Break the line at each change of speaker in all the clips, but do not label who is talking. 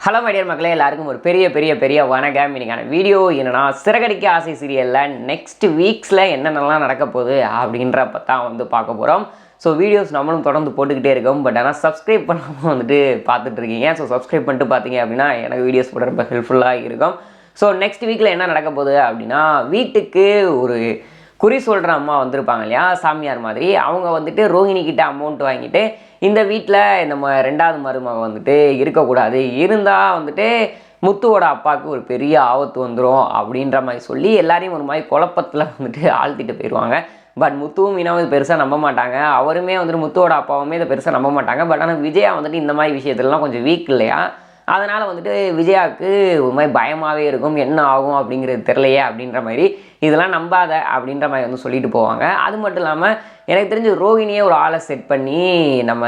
Hello my dear மக்களே, எல்லாருக்கும் ஒரு பெரிய வணக்கம். இன்னைக்கான வீடியோ என்னன்னா, சிறகடிக்க ஆசை சீரியலில் நெக்ஸ்ட் வீக்ஸில் என்னென்னலாம் நடக்க போகுது அப்படின்றப்ப தான் பார்க்க போகிறோம். ஸோ வீடியோஸ் நம்மளும் தொடர்ந்து போட்டுக்கிட்டே இருக்கோம். பட் ஆனால் சப்ஸ்கிரைப் பண்ணாமல் பார்த்துட்ருக்கீங்க. ஸோ சப்ஸ்கிரைப் பண்ணிட்டு பார்த்தீங்க அப்படின்னா எனக்கு வீடியோஸ் போட ரொம்ப ஹெல்ப்ஃபுல்லாக இருக்கும். ஸோ நெக்ஸ்ட் வீக்கில் என்ன நடக்க போகுது அப்படின்னா, வீட்டுக்கு ஒரு குறி சொல்கிற அம்மா வந்திருப்பாங்க இல்லையா, சாமியார் மாதிரி. அவங்க ரோஹிணிக்கிட்ட அமௌண்ட் வாங்கிட்டு இந்த வீட்டில் நம்ம ரெண்டாவது மருமக இருக்கக்கூடாது, இருந்தால் முத்துவோட அப்பாவுக்கு ஒரு பெரிய ஆபத்து வந்துடும் அப்படின்ற மாதிரி சொல்லி எல்லாரையும் ஒரு மாதிரி குழப்பத்தில் ஆழ்த்திட்டு போயிடுவாங்க. பட் முத்துவும் மீனாவும் இது பெருசாக நம்ப மாட்டாங்க. அவருமே முத்துவோட அப்பாவுமே இதை பெருசாக நம்ப மாட்டாங்க. பட் ஆனால் விஜயா இந்த மாதிரி விஷயத்துலலாம் கொஞ்சம் வீக் இல்லையா, அதனால் விஜயாவுக்கு ஒரு மாதிரி பயமாகவே இருக்கும். என்ன ஆகும் அப்படிங்கிறது தெரிலையே அப்படின்ற மாதிரி, இதெல்லாம் நம்பாத அப்படின்ற மாதிரி சொல்லிட்டு போவாங்க. அது மட்டும் இல்லாமல் எனக்கு தெரிஞ்சு ரோஹிணியே ஒரு ஆளை செட் பண்ணி நம்ம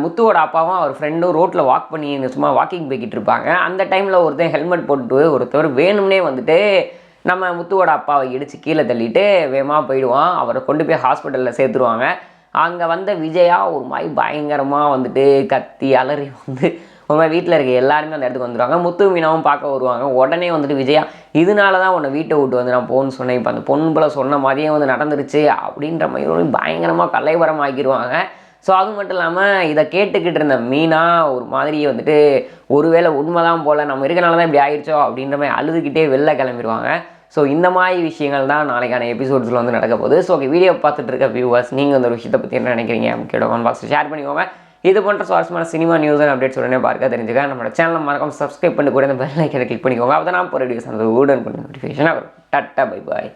முத்துவோட அப்பாவும் அவர் ஃப்ரெண்டும் ரோட்டில் வாக் பண்ணி சும்மா வாக்கிங் போய்கிட்டு இருப்பாங்க. அந்த டைமில் ஒருத்தர் ஹெல்மெட் போட்டு ஒருத்தர் வேணும்னே நம்ம முத்துவோட அப்பாவை இடித்து கீழே தள்ளிட்டு வேகமாக போயிடுவான். அவரை கொண்டு போய் ஹாஸ்பிட்டலில் சேர்த்துருவாங்க. அங்கே வந்த விஜயா ஒரு மாதிரி பயங்கரமாக கத்தி அலறி ஒரு மாதிரி வீட்டில் இருக்க எல்லாருமே அந்த இடத்துக்கு வந்துடுவாங்க. முத்து மீனாவும் பார்க்க வருவாங்க. உடனே விஜயா, இதனால தான் உன்னை வீட்டை விட்டு நான் போகணுன்னு சொன்னேன், இப்போ அந்த பொண்ணு போல சொன்ன மாதிரியே நடந்துருச்சு அப்படின்ற மாதிரி பயங்கரமாக கலைவரம் ஆக்கிடுவாங்க. ஸோ அது மட்டும் இல்லாமல் இதை கேட்டுக்கிட்டு இருந்த மீனா ஒரு மாதிரி ஒருவேளை உண்மைதான் போல், நம்ம இருக்கனால தான் இப்படி ஆயிடுச்சோ அப்படின்ற மாதிரி அழுதுகிட்டே வெளில கிளம்பிடுவாங்க. ஸோ இந்த மாதிரி விஷயங்கள் தான் நாளைக்கான எபிசோட்ஸில் நடக்க போகுது. ஸோ வீடியோ பார்த்துட்டு இருக்க வியூவர்ஸ், நீங்கள் இந்த ஒரு விஷயத்தை பற்றி என்ன நினைக்கிறீங்க முக்கிய கமெண்ட் பாக்ஸில் ஷேர் பண்ணிக்கோங்க. இது போன்ற சுவாரஸ்யமான சினிமா நியூஸ் அண்ட் அப்டேட்ஸ் உடனே பார்க்க தெரிஞ்சுக்க நம்மளோட சேனலை மறக்காம சப்ஸ்கிரைப் பண்ணி கூட இந்த பெல் ஐக்கனை கிளிக் பண்ணிக்கோங்க. அப்போ தான் நான் போகிற வீடியோஸ் அந்த உடன் பண்ண நோட்டிஃபிகேஷன் வரும். Tata bye bye.